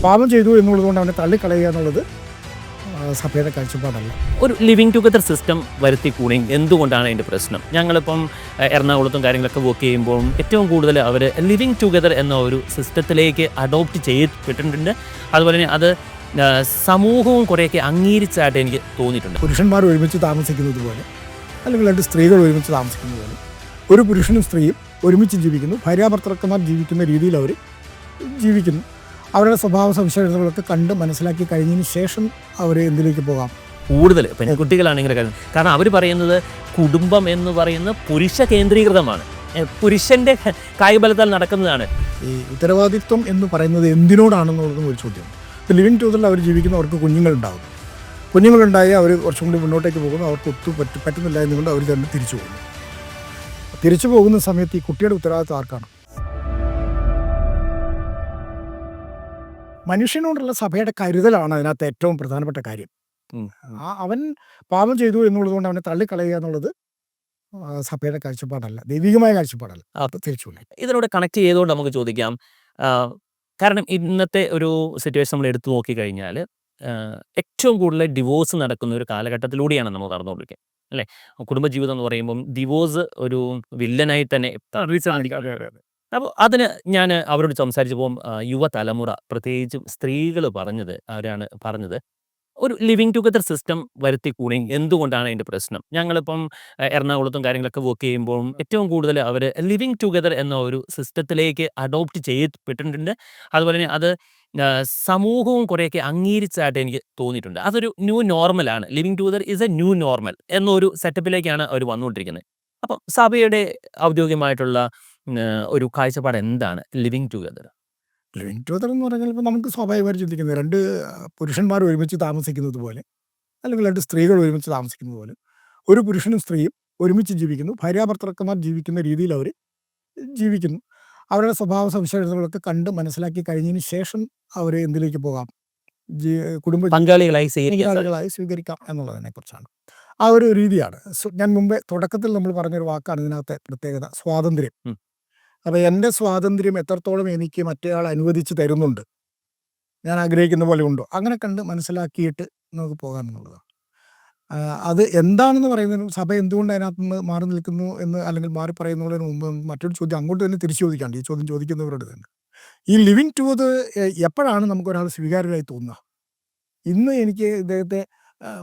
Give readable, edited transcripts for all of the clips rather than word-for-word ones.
പാപം ചെയ്തു എന്നുള്ളതുകൊണ്ട് അവനെ തള്ളിക്കളയുക എന്നുള്ളത് സഭയുടെ കാഴ്ചപ്പാടല്ല. ഒരു ലിവിങ് ടുഗദർ സിസ്റ്റം വരുത്തി കൂടി എന്തുകൊണ്ടാണ് അതിൻ്റെ പ്രശ്നം? ഞങ്ങളിപ്പം എറണാകുളത്തും കാര്യങ്ങളൊക്കെ വർക്ക് ചെയ്യുമ്പോൾ ഏറ്റവും കൂടുതൽ അവർ ലിവിങ് ടുഗദർ എന്ന ഒരു സിസ്റ്റത്തിലേക്ക് അഡോപ്റ്റ് ചെയ്യപ്പെട്ടിട്ടുണ്ട്. അതുപോലെ തന്നെ അത് സമൂഹവും കുറേയൊക്കെ അംഗീകരിച്ചായിട്ട് എനിക്ക് തോന്നിയിട്ടുണ്ട്. പുരുഷന്മാർ ഒരുമിച്ച് താമസിക്കുന്നത് പോലെ, അല്ലെങ്കിൽ രണ്ട് സ്ത്രീകൾ ഒരുമിച്ച് താമസിക്കുന്നത് പോലെ, ഒരു പുരുഷനും സ്ത്രീയും ഒരുമിച്ച് ജീവിക്കുന്നു. ഭാര്യാഭർത്തൃക്കന്മാർ ജീവിക്കുന്ന രീതിയിൽ അവർ ജീവിക്കുന്നു. അവരുടെ സ്വഭാവ സവിശേഷതകളൊക്കെ കണ്ട് മനസ്സിലാക്കി കഴിഞ്ഞതിന് ശേഷം അവർ എന്തിലേക്ക് പോകാം. കൂടുതൽ പെൺകുട്ടികളാണെങ്കിൽ കാരണം അവർ പറയുന്നത് കുടുംബം എന്ന് പറയുന്നത് പുരുഷ കേന്ദ്രീകൃതമാണ്, പുരുഷൻ്റെ കായികബലത്താൽ നടക്കുന്നതാണ്. ഈ ഉത്തരവാദിത്വം എന്ന് പറയുന്നത് എന്തിനോടാണെന്നുള്ളതും ഒരു ചോദ്യമാണ്. ഇപ്പോൾ ലിവിങ് ടുഗദറിൽ അവർ ജീവിക്കുന്ന അവർക്ക് കുഞ്ഞുങ്ങളുണ്ടാകും. കുഞ്ഞുങ്ങളുണ്ടായി അവർ കുറച്ചും കൂടി മുന്നോട്ടേക്ക് പോകുന്നു. അവർക്ക് പറ്റുന്നില്ല എന്നുകൊണ്ട് അവർ തന്നെ തിരിച്ചു പോകുന്നു. തിരിച്ചു പോകുന്ന സമയത്ത് ഈ കുട്ടിയുടെ ഉത്തരവാദിത്വം ആർക്കാണ്? മനുഷ്യനോടുള്ള സഭയുടെ കരുതലാണ് അതിനകത്ത് ഏറ്റവും പ്രധാനപ്പെട്ട കാര്യം. അവൻ പാപം ചെയ്തു എന്നുള്ളതുകൊണ്ട് അവനെ തള്ളിക്കളയുക എന്നുള്ളത് സഭയുടെ കാഴ്ചപ്പാടല്ല, ദൈവികമായ കാഴ്ചപ്പാടല്ല. തിരിച്ചു ഇതിനോട് കണക്ട് ചെയ്തുകൊണ്ട് നമുക്ക് ചോദിക്കാം, കാരണം ഇന്നത്തെ ഒരു സിറ്റുവേഷൻ നമ്മൾ എടുത്തു നോക്കിക്കഴിഞ്ഞാൽ ഏറ്റവും കൂടുതൽ ഡിവോഴ്സ് നടക്കുന്ന ഒരു കാലഘട്ടത്തിലൂടെയാണ് നമ്മൾ നടന്നുകൊണ്ടിരിക്കുക, അല്ലേ? കുടുംബജീവിതം എന്ന് പറയുമ്പം ഡിവോഴ്സ് ഒരു വില്ലനായി തന്നെ. അപ്പോൾ അതിന് ഞാൻ അവരോട് സംസാരിച്ചപ്പോൾ യുവതലമുറ, പ്രത്യേകിച്ചും സ്ത്രീകൾ അവരാണ് പറഞ്ഞത് ഒരു ലിവിങ് ടുഗദർ സിസ്റ്റം വരുത്തി കൂടി എന്തുകൊണ്ടാണ് അതിൻ്റെ പ്രശ്നം? ഞങ്ങളിപ്പം എറണാകുളത്തും കാര്യങ്ങളൊക്കെ വർക്ക് ചെയ്യുമ്പോൾ ഏറ്റവും കൂടുതൽ അവർ ലിവിങ് ടുഗദർ എന്ന ഒരു സിസ്റ്റത്തിലേക്ക് അഡോപ്റ്റ് ചെയ്യപ്പെട്ടിട്ടുണ്ട്. അതുപോലെ തന്നെ അത് സമൂഹവും കുറേയൊക്കെ അംഗീകരിച്ചായിട്ട് എനിക്ക് തോന്നിയിട്ടുണ്ട്. അതൊരു ന്യൂ നോർമലാണ്. Living together is A new normal എന്നൊരു സെറ്റപ്പിലേക്കാണ് അവർ വന്നുകൊണ്ടിരിക്കുന്നത്. അപ്പം സഭയുടെ ഔദ്യോഗികമായിട്ടുള്ള ഒരു കാഴ്ചപ്പാട് എന്താണ് ലിവിങ് ടുഗദർ? ലിവിങ് ടുഗദർ എന്ന് പറഞ്ഞാൽ ഇപ്പോൾ നമുക്ക് സ്വാഭാവികമായിട്ട് ചിന്തിക്കുന്നത് രണ്ട് പുരുഷന്മാർ ഒരുമിച്ച് താമസിക്കുന്നത് പോലെ, അല്ലെങ്കിൽ രണ്ട് സ്ത്രീകൾ ഒരുമിച്ച് താമസിക്കുന്നത് പോലെ, ഒരു പുരുഷനും സ്ത്രീയും ഒരുമിച്ച് ജീവിക്കുന്നു. ഭാര്യാഭർത്തൃക്കന്മാർ ജീവിക്കുന്ന രീതിയിൽ അവർ ജീവിക്കുന്നു. അവരുടെ സ്വഭാവ സവിശേഷതകളൊക്കെ കണ്ട് മനസ്സിലാക്കി കഴിഞ്ഞതിന് ശേഷം അവർ എന്തിലേക്ക് പോകാം, കുടുംബ പങ്കാളികളായി സ്വീകരിക്കാം എന്നുള്ളതിനെ കുറിച്ചാണ്. ആ ഒരു രീതിയാണ്. ഞാൻ മുമ്പേ തുടക്കത്തിൽ നമ്മൾ പറഞ്ഞൊരു വാക്കാണ് ഇതിനകത്തെ പ്രത്യേകത, സ്വാതന്ത്ര്യം. അപ്പോൾ എൻ്റെ സ്വാതന്ത്ര്യം എത്രത്തോളം എനിക്ക് മറ്റേയാൾ അനുവദിച്ച് തരുന്നുണ്ട്, ഞാൻ ആഗ്രഹിക്കുന്ന പോലെ ഉണ്ടോ, അങ്ങനെ കണ്ട് മനസ്സിലാക്കിയിട്ട് നമുക്ക് പോകാമെന്നുള്ളതാണ്. അത് എന്താണെന്ന് പറയുന്നതിന് സഭ എന്തുകൊണ്ട് അതിനകത്ത് നിന്ന് മാറി നിൽക്കുന്നു എന്ന്, അല്ലെങ്കിൽ മാറി പറയുന്നതിന് മുമ്പ് മറ്റൊരു ചോദ്യം അങ്ങോട്ട് തന്നെ തിരിച്ചു ചോദിക്കാണ്ട്, ഈ ചോദ്യം ചോദിക്കുന്നവരോട് തന്നെ. ഈ ലിവിങ് ടുഗദർ എപ്പോഴാണ് നമുക്കൊരാൾ സ്വീകാര്യരായി തോന്നുക? ഇന്ന് എനിക്ക് ഇദ്ദേഹത്തെ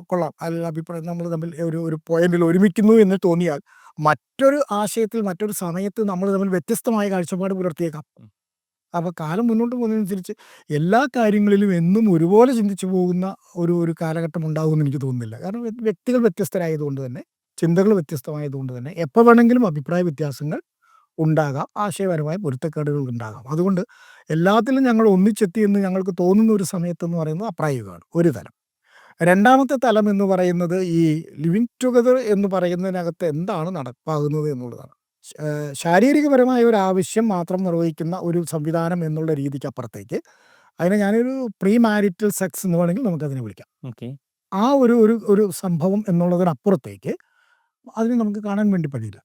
കൊള്ളാം, അല്ലെങ്കിൽ അഭിപ്രായം നമ്മൾ തമ്മിൽ ഒരു പോയിന്റിൽ ഒരുമിക്കുന്നു എന്ന് തോന്നിയാൽ മറ്റൊരു ആശയത്തിൽ മറ്റൊരു സമയത്ത് നമ്മൾ തമ്മിൽ വ്യത്യസ്തമായ കാഴ്ചപ്പാട് പുലർത്തിയേക്കാം. അപ്പോൾ കാലം മുന്നോട്ട് പോകുന്നതിനനുസരിച്ച് എല്ലാ കാര്യങ്ങളിലും എന്നും ഒരുപോലെ ചിന്തിച്ചു പോകുന്ന ഒരു കാലഘട്ടം ഉണ്ടാകുമെന്ന് എനിക്ക് തോന്നുന്നില്ല. കാരണം വ്യക്തികൾ വ്യത്യസ്തരായതുകൊണ്ട് തന്നെ, ചിന്തകൾ വ്യത്യസ്തമായതുകൊണ്ട് തന്നെ എപ്പോൾ വേണമെങ്കിലും അഭിപ്രായ വ്യത്യാസങ്ങൾ ഉണ്ടാകാം, ആശയപരമായ പൊരുത്തക്കേടുകൾ ഉണ്ടാകാം. അതുകൊണ്ട് എല്ലാത്തിലും ഞങ്ങൾ ഒന്നിച്ചെത്തി എന്ന് ഞങ്ങൾക്ക് തോന്നുന്ന ഒരു സമയത്തെന്ന് പറയുന്നത് അപ്രായോഗികമാണ്, ഒരു തലം. രണ്ടാമത്തെ തലം എന്ന് പറയുന്നത് ഈ ലിവിങ് ടുഗദർ എന്ന് പറയുന്നതിനകത്ത് എന്താണ് നടപ്പാകുന്നത് എന്നുള്ളതാണ്. ശാരീരികപരമായ ഒരു ആവശ്യം മാത്രം നിർവഹിക്കുന്ന ഒരു സംവിധാനം എന്നുള്ള രീതിക്ക് അപ്പുറത്തേക്ക്, അതിനെ ഞാനൊരു പ്രീ മാരിറ്റൽ സെക്സ് എന്ന് വേണമെങ്കിൽ നമുക്കതിനെ വിളിക്കാം. ആ ഒരു സംഭവം എന്നുള്ളതിനപ്പുറത്തേക്ക് അതിനെ നമുക്ക് കാണാൻ വേണ്ടി കഴിയില്ല.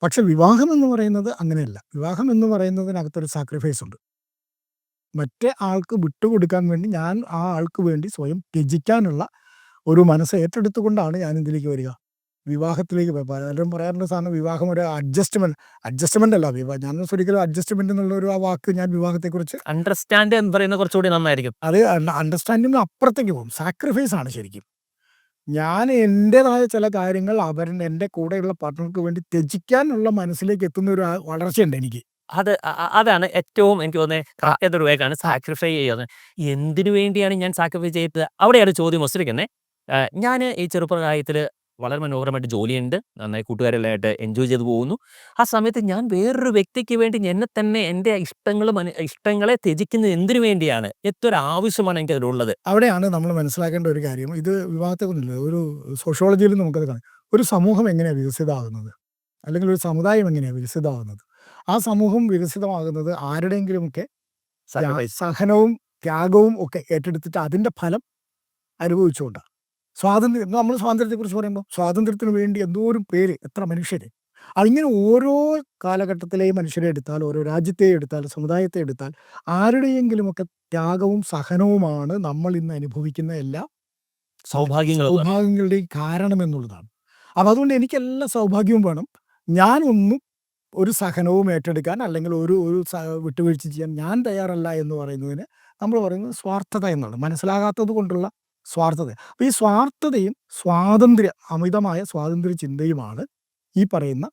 പക്ഷെ വിവാഹം എന്ന് പറയുന്നത് അങ്ങനെയല്ല. വിവാഹം എന്ന് പറയുന്നതിനകത്തൊരു സാക്രിഫൈസ് ഉണ്ട്. മറ്റേ ആൾക്ക് വിട്ടുകൊടുക്കാൻ വേണ്ടി, ഞാൻ ആ ആൾക്ക് വേണ്ടി സ്വയം ത്യജിക്കാനുള്ള ഒരു മനസ്സ് ഏറ്റെടുത്തുകൊണ്ടാണ് ഞാൻ ഇതിലേക്ക് വരിക, വിവാഹത്തിലേക്ക്. പലരും പറയാറുണ്ട് സാധനം വിവാഹം ഒരു അഡ്ജസ്റ്റ്മെന്റ് അല്ല. ഞാൻ ഒരിക്കലും അഡ്ജസ്റ്റ്മെന്റ് എന്നുള്ള ഒരു ആ വാക്ക് ഞാൻ വിവാഹത്തെക്കുറിച്ച് അണ്ടർസ്റ്റാൻഡ് എന്ന് പറയുന്നത് കുറച്ചുകൂടി നന്നായിരിക്കും. അത് അണ്ടർസ്റ്റാൻഡിങ്ങിന് അപ്പുറത്തേക്ക് പോകും. സാക്രിഫൈസ് ആണ് ശരിക്കും. ഞാൻ എൻ്റെതായ ചില കാര്യങ്ങൾ എൻ്റെ കൂടെയുള്ള പാർട്ട്ണർക്ക് വേണ്ടി ത്യജിക്കാനുള്ള മനസ്സിലേക്ക് എത്തുന്ന ഒരു വളർച്ചയുണ്ട് എനിക്ക്. അതാണ് ഏറ്റവും എനിക്ക് തോന്നുന്നത് ഏതൊരു വേഗമാണ് സാക്രിഫൈ ചെയ്യുന്നത്. എന്തിനു വേണ്ടിയാണ് ഞാൻ സാക്രിഫൈ ചെയ്തത്? അവിടെയാണ് ചോദ്യം വന്നിരിക്കുന്നത്. ഞാൻ ഈ ചെറുപ്രായത്തിൽ വളരെ മനോഹരമായിട്ട് ജോലിയുണ്ട്, നന്നായി കൂട്ടുകാരെല്ലാമായിട്ട് എൻജോയ് ചെയ്ത് പോകുന്നു. ആ സമയത്ത് ഞാൻ വേറൊരു വ്യക്തിക്ക് വേണ്ടി എന്നെ തന്നെ, എൻ്റെ ഇഷ്ടങ്ങളെ ത്യജിക്കുന്നത് എന്തിനു വേണ്ടിയാണ്? എത്ര ആവശ്യമാണ് എനിക്ക് അതിലുള്ളത്? അവിടെയാണ് നമ്മൾ മനസ്സിലാക്കേണ്ട ഒരു കാര്യം. ഇത് വിവാഹത്തെക്കുറിച്ചല്ല, ഒരു സോഷ്യോളജിയിൽ നമുക്കത് കാണാം. ഒരു സമൂഹം എങ്ങനെയാണ് വികസിതമാകുന്നത്, അല്ലെങ്കിൽ ഒരു സമുദായം എങ്ങനെയാണ് വികസിതമാകുന്നത്? ആ സമൂഹം വികസിതമാകുന്നത് ആരുടെയെങ്കിലുമൊക്കെ സഹനവും ത്യാഗവും ഒക്കെ ഏറ്റെടുത്തിട്ട് അതിൻ്റെ ഫലം അനുഭവിച്ചുകൊണ്ടാണ്. നമ്മൾ സ്വാതന്ത്ര്യത്തെക്കുറിച്ച് പറയുമ്പോൾ സ്വാതന്ത്ര്യത്തിന് വേണ്ടി എന്തോരം പേര്, എത്ര മനുഷ്യർ അതിങ്ങനെ ഓരോ കാലഘട്ടത്തിലെയും മനുഷ്യരെ എടുത്താൽ, ഓരോ രാജ്യത്തെ എടുത്താൽ, സമുദായത്തെ എടുത്താൽ, ആരുടെയെങ്കിലുമൊക്കെ ത്യാഗവും സഹനവുമാണ് നമ്മൾ ഇന്ന് അനുഭവിക്കുന്ന എല്ലാ സൗഭാഗ്യങ്ങൾ സൗഭാഗ്യങ്ങളുടെയും കാരണമെന്നുള്ളതാണ്. അപ്പം അതുകൊണ്ട് എനിക്കെല്ലാ സൗഭാഗ്യവും വേണം. ഞാനൊന്നും ഒരു സഹനവും ഏറ്റെടുക്കാൻ അല്ലെങ്കിൽ ഒരു ഒരു വിട്ടുവീഴ്ച ചെയ്യാൻ ഞാൻ തയ്യാറല്ല എന്ന് പറയുന്നതിന് നമ്മൾ പറയുന്നത് സ്വാർത്ഥത എന്നാണ്. മനസ്സിലാകാത്തത് കൊണ്ടുള്ള സ്വാർത്ഥത. അപ്പോൾ ഈ സ്വാർത്ഥതയും അമിതമായ സ്വാതന്ത്ര്യ ചിന്തയുമാണ് ഈ പറയുന്ന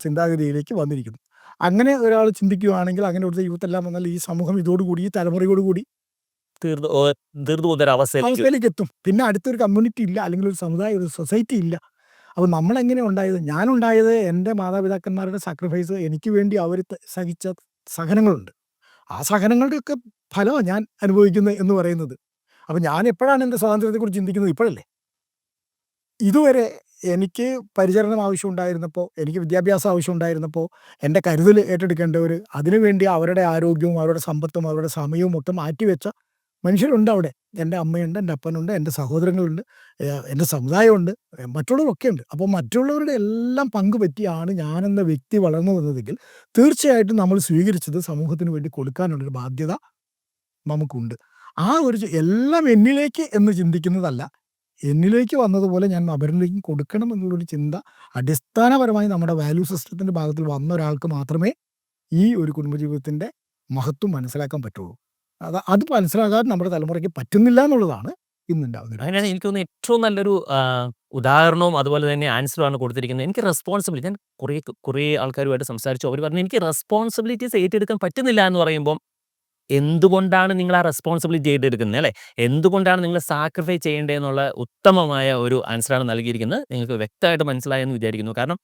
ചിന്താഗതിയിലേക്ക് വന്നിരിക്കുന്നത്. അങ്ങനെ ഒരാൾ ചിന്തിക്കുകയാണെങ്കിൽ, അങ്ങനെ ഒരു യൂത്തെല്ലാം വന്നാൽ ഈ സമൂഹം ഇതോടുകൂടി, ഈ തലമുറയോടുകൂടി തീർന്നു പോകുന്നൊരവസ്ഥയിലേക്ക് അവസ്ഥയിലേക്ക് എത്തും. പിന്നെ അടുത്തൊരു കമ്മ്യൂണിറ്റി ഇല്ല, അല്ലെങ്കിൽ ഒരു സമുദായം, ഒരു സൊസൈറ്റി ഇല്ല. അപ്പോൾ നമ്മളെങ്ങനെ ഉണ്ടായത്? ഞാനുണ്ടായത് എൻ്റെ മാതാപിതാക്കന്മാരുടെ സാക്രിഫൈസ്, എനിക്ക് വേണ്ടി അവർ സഹിച്ച സഹനങ്ങളുണ്ട്. ആ സഹനങ്ങളുടെയൊക്കെ ഫലമാണ് ഞാൻ അനുഭവിക്കുന്നത് എന്ന് പറയുന്നത്. അപ്പോൾ ഞാൻ എപ്പോഴാണ് എൻ്റെ സ്വാതന്ത്ര്യത്തെക്കുറിച്ച് ചിന്തിക്കുന്നത്? ഇപ്പോഴല്ലേ. ഇതുവരെ എനിക്ക് പരിചരണം ആവശ്യമുണ്ടായിരുന്നപ്പോൾ, എനിക്ക് വിദ്യാഭ്യാസം ആവശ്യമുണ്ടായിരുന്നപ്പോൾ, എൻ്റെ കരുതൽ ഏറ്റെടുക്കേണ്ടവർ, അതിനുവേണ്ടി അവരുടെ ആരോഗ്യവും അവരുടെ സമ്പത്തും അവരുടെ സമയവും ഒക്കെ മാറ്റിവെച്ച മനുഷ്യരുണ്ട് അവിടെ. എൻ്റെ അമ്മയുണ്ട്, എൻ്റെ അപ്പനുണ്ട്, എൻ്റെ സഹോദരങ്ങളുണ്ട്, എൻ്റെ സമുദായമുണ്ട്, മറ്റുള്ളവരൊക്കെ ഉണ്ട്. അപ്പോൾ മറ്റുള്ളവരുടെ എല്ലാം പങ്ക് പറ്റിയാണ് ഞാനെന്ന വ്യക്തി വളർന്നു വന്നതെങ്കിൽ തീർച്ചയായിട്ടും നമ്മൾ സ്വീകരിച്ചത് സമൂഹത്തിന് വേണ്ടി കൊടുക്കാനുള്ളൊരു ബാധ്യത നമുക്കുണ്ട്. ആ ഒരു എല്ലാം എന്നിലേക്ക് എന്ന് ചിന്തിക്കുന്നതല്ല, എന്നിലേക്ക് വന്നതുപോലെ ഞാൻ അപരനിലേക്കും കൊടുക്കണം എന്നുള്ളൊരു ചിന്ത അടിസ്ഥാനപരമായി നമ്മുടെ വാല്യൂ സിസ്റ്റത്തിൻ്റെ ഭാഗത്തിൽ വന്ന ഒരാൾക്ക് മാത്രമേ ഈ ഒരു കുടുംബജീവിതത്തിൻ്റെ മഹത്വം മനസ്സിലാക്കാൻ പറ്റുള്ളൂ. അത് മനസ്സിലാകാൻ നമ്മുടെ തലമുറയ്ക്ക് പറ്റുന്നില്ല എന്നുള്ളതാണ് ഇന്നുണ്ടാകുന്നത്. അങ്ങനെയാണ് എനിക്ക് തോന്നുന്നത് ഏറ്റവും നല്ലൊരു ഉദാഹരണവും അതുപോലെ തന്നെ ആൻസറുമാണ് കൊടുത്തിരിക്കുന്നത്. എനിക്ക് റെസ്പോൺസിബിലിറ്റി, ഞാൻ കുറേ ആൾക്കാരുമായിട്ട് സംസാരിച്ചു. അവർ പറഞ്ഞു എനിക്ക് റെസ്പോൺസിബിലിറ്റീസ് ഏറ്റെടുക്കാൻ പറ്റുന്നില്ല എന്ന് പറയുമ്പം, എന്തുകൊണ്ടാണ് നിങ്ങൾ ആ റെസ്പോൺസിബിലിറ്റി ഏറ്റെടുക്കുന്നത്, അല്ലേ? എന്തുകൊണ്ടാണ് നിങ്ങൾ സാക്രിഫൈസ് ചെയ്യേണ്ടതെന്നുള്ള ഉത്തമമായ ഒരു ആൻസറാണ് നൽകിയിരിക്കുന്നത്. നിങ്ങൾക്ക് വ്യക്തമായിട്ട് മനസ്സിലായെന്ന് വിചാരിക്കുന്നു. കാരണം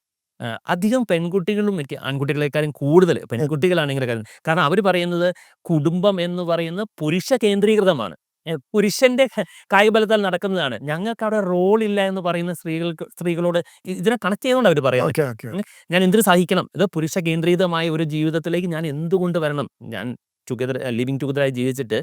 അധികം പെൺകുട്ടികളും എനിക്ക് ആൺകുട്ടികളെക്കാളും കൂടുതൽ പെൺകുട്ടികളാണ് ഇങ്ങനെ കാര്യം. കാരണം അവർ പറയുന്നത് കുടുംബം എന്ന് പറയുന്നത് പുരുഷ കേന്ദ്രീകൃതമാണ്. പുരുഷന്റെ കായികബലത്താൽ നടക്കുന്നതാണ്. ഞങ്ങൾക്ക് അവിടെ റോളില്ല എന്ന് പറയുന്ന സ്ത്രീകളോട് ഇതിനെ കണക്ട് ചെയ്യുന്നതുകൊണ്ട് അവർ പറയുന്നത്. ഓക്കെ ഓക്കെ ഞാൻ എന്തിനു സഹിക്കണം? ഇത് പുരുഷ കേന്ദ്രീകൃതമായ ഒരു ജീവിതത്തിലേക്ക് ഞാൻ എന്തുകൊണ്ട് വരണം? ഞാൻ ലിവിങ് ടുഗദറായി ജീവിച്ചിട്ട്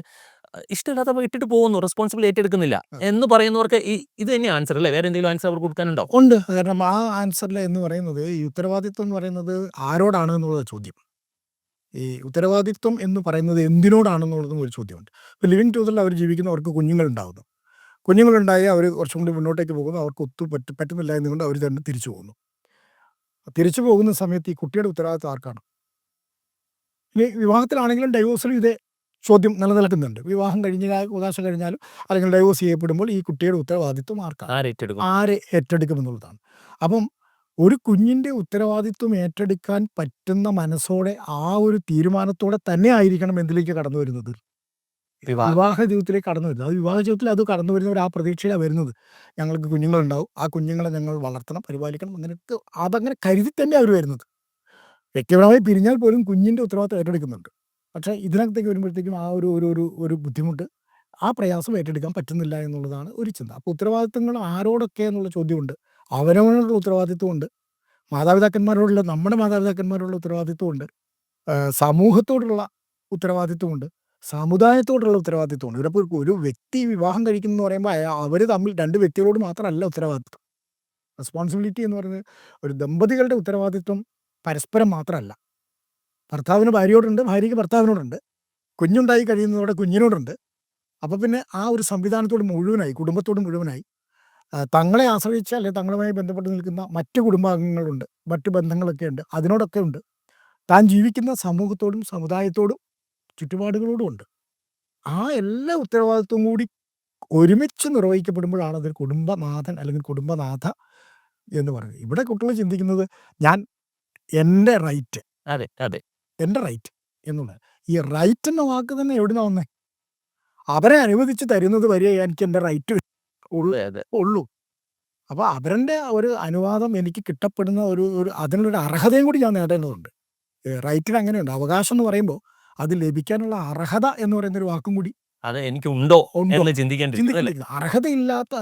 ഇഷ്ടമില്ലാത്തപ്പോൾ ഇട്ടിട്ട് പോകുന്നു, റെസ്പോൺസിബിൾ ഏറ്റെടുക്കുന്നില്ല എന്ന് പറയുന്നവർക്ക് ഇത് തന്നെ ആൻസർ അല്ലേ? വേറെ എന്തെങ്കിലും ആൻസർ അവർക്ക് കൊടുക്കാനുണ്ടോ? ഉണ്ട്. കാരണം ആ ആൻസറിൽ എന്ന് പറയുന്നത്, ഈ ഉത്തരവാദിത്വം എന്ന് പറയുന്നത് ആരോടാണ് എന്നുള്ള ചോദ്യം. ഈ ഉത്തരവാദിത്വം എന്ന് പറയുന്നത് എന്തിനോടാണെന്നുള്ളതും ഒരു ചോദ്യമുണ്ട്. ഇപ്പോൾ ലിവിങ് ടുഗദറിൽ അവർ ജീവിക്കുന്നവർക്ക് കുഞ്ഞുങ്ങളുണ്ടാകുന്നു. കുഞ്ഞുങ്ങളുണ്ടായി അവർ കുറച്ചും കൂടി മുന്നോട്ടേക്ക് പോകുന്നു. അവർക്ക് പറ്റുന്നില്ല എന്നുകൊണ്ട് അവർ തന്നെ തിരിച്ചു പോകുന്നു. തിരിച്ചു പോകുന്ന സമയത്ത് ഈ കുട്ടിയുടെ ഉത്തരവാദിത്വം ആർക്കാണ്? ഇനി വിവാഹത്തിലാണെങ്കിലും ഡൈവോഴ്സിലും ഇതേ ചോദ്യം നിലനിൽക്കുന്നുണ്ട്. വിവാഹം അവകാശം കഴിഞ്ഞാലും അല്ലെങ്കിൽ ഡൈവോഴ്സ് ചെയ്യപ്പെടുമ്പോൾ ഈ കുട്ടിയുടെ ഉത്തരവാദിത്വം ആർക്കാണ്? ആരെ ഏറ്റെടുക്കുമെന്നുള്ളതാണ്. അപ്പം ഒരു കുഞ്ഞിൻ്റെ ഉത്തരവാദിത്വം ഏറ്റെടുക്കാൻ പറ്റുന്ന മനസ്സോടെ, ആ ഒരു തീരുമാനത്തോടെ തന്നെ ആയിരിക്കണം എന്തിലേക്ക് കടന്നു വരുന്നത്? വിവാഹ ജീവിതത്തിലേക്ക് കടന്നു വരുന്നത്. അത് വിവാഹ ജീവിതത്തിൽ അത് കടന്നു വരുന്നവർ ആ പ്രതീക്ഷയിലാണ് വരുന്നത്. ഞങ്ങൾക്ക് കുഞ്ഞുങ്ങളുണ്ടാവും, ആ കുഞ്ഞുങ്ങളെ ഞങ്ങൾ വളർത്തണം, പരിപാലിക്കണം, അങ്ങനെയൊക്കെ അതങ്ങനെ കരുതി തന്നെ അവർ വരുന്നത്. വ്യക്തിപരമായി പിരിഞ്ഞാൽ പോലും കുഞ്ഞിൻ്റെ ഉത്തരവാദിത്വം ഏറ്റെടുക്കുന്നുണ്ട്. പക്ഷേ ഇതിനകത്തേക്ക് വരുമ്പോഴത്തേക്കും ആ ഒരു ഒരു ഒരു ഒരു ബുദ്ധിമുട്ട്, ആ പ്രയാസം ഏറ്റെടുക്കാൻ പറ്റുന്നില്ല എന്നുള്ളതാണ് ഒരു ചിന്ത. അപ്പോൾ ഉത്തരവാദിത്തങ്ങൾ ആരോടൊക്കെ എന്നുള്ള ചോദ്യമുണ്ട്. അവനവനുള്ള ഉത്തരവാദിത്വമുണ്ട്, നമ്മുടെ മാതാപിതാക്കന്മാരോടുള്ള ഉത്തരവാദിത്വമുണ്ട്, സമൂഹത്തോടുള്ള ഉത്തരവാദിത്വമുണ്ട്, സമുദായത്തോടുള്ള ഉത്തരവാദിത്വമുണ്ട്. ഇതിപ്പോൾ ഒരു വ്യക്തി വിവാഹം കഴിക്കുന്നു എന്ന് പറയുമ്പോൾ അവർ തമ്മിൽ രണ്ട് വ്യക്തികളോട് മാത്രമല്ല ഉത്തരവാദിത്വം. റെസ്പോൺസിബിലിറ്റി എന്ന് പറയുന്നത് ഒരു ദമ്പതികളുടെ ഉത്തരവാദിത്വം പരസ്പരം മാത്രമല്ല. ഭർത്താവിന് ഭാര്യയോടുണ്ട്, ഭാര്യയ്ക്ക് ഭർത്താവിനോടുണ്ട്, കുഞ്ഞുണ്ടായി കഴിയുന്നതോടെ കുഞ്ഞിനോടുണ്ട്. അപ്പോൾ പിന്നെ ആ ഒരു സംവിധാനത്തോട് മുഴുവനായി, കുടുംബത്തോട് മുഴുവനായി, തങ്ങളെ ആശ്രയിച്ച അല്ലെങ്കിൽ തങ്ങളുമായി ബന്ധപ്പെട്ട് നിൽക്കുന്ന മറ്റ് കുടുംബാംഗങ്ങളുണ്ട്, മറ്റ് ബന്ധങ്ങളൊക്കെ ഉണ്ട്, അതിനോടൊക്കെ ഉണ്ട്. താൻ ജീവിക്കുന്ന സമൂഹത്തോടും സമുദായത്തോടും ചുറ്റുപാടുകളോടും ഉണ്ട്. ആ എല്ലാ ഉത്തരവാദിത്വവും കൂടി ഒരുമിച്ച് നിർവഹിക്കപ്പെടുമ്പോഴാണ് അതൊരു കുടുംബനാഥൻ അല്ലെങ്കിൽ കുടുംബനാഥ എന്ന് പറയുന്നത്. ഇവിടെ കുട്ടികൾ ചിന്തിക്കുന്നത് എൻ്റെ റൈറ്റ്, എൻ്റെ റൈറ്റ് എന്നുള്ളത്. ഈ റൈറ്റ് എന്ന വാക്ക് തന്നെ എവിടുന്നാ വന്നേ? അവരെ അനുവദിച്ച് തരുന്നത് വരെ എനിക്ക് എൻ്റെ റൈറ്റ് ഉള്ളൂ. അപ്പോൾ അവരുടെ ഒരു അനുവാദം എനിക്ക് കിട്ടപ്പെടുന്ന ഒരു അതിനുള്ളൊരു അർഹതയും കൂടി ഞാൻ നേടേണ്ടതുണ്ട്. റൈറ്റിന് അങ്ങനെയുണ്ട്. അവകാശം എന്ന് പറയുമ്പോൾ അത് ലഭിക്കാനുള്ള അർഹത എന്ന് പറയുന്ന ഒരു വാക്കും കൂടി അത് എനിക്കുണ്ടോ എന്ന് ചിന്തിക്കേണ്ടി. അർഹതയില്ലാത്ത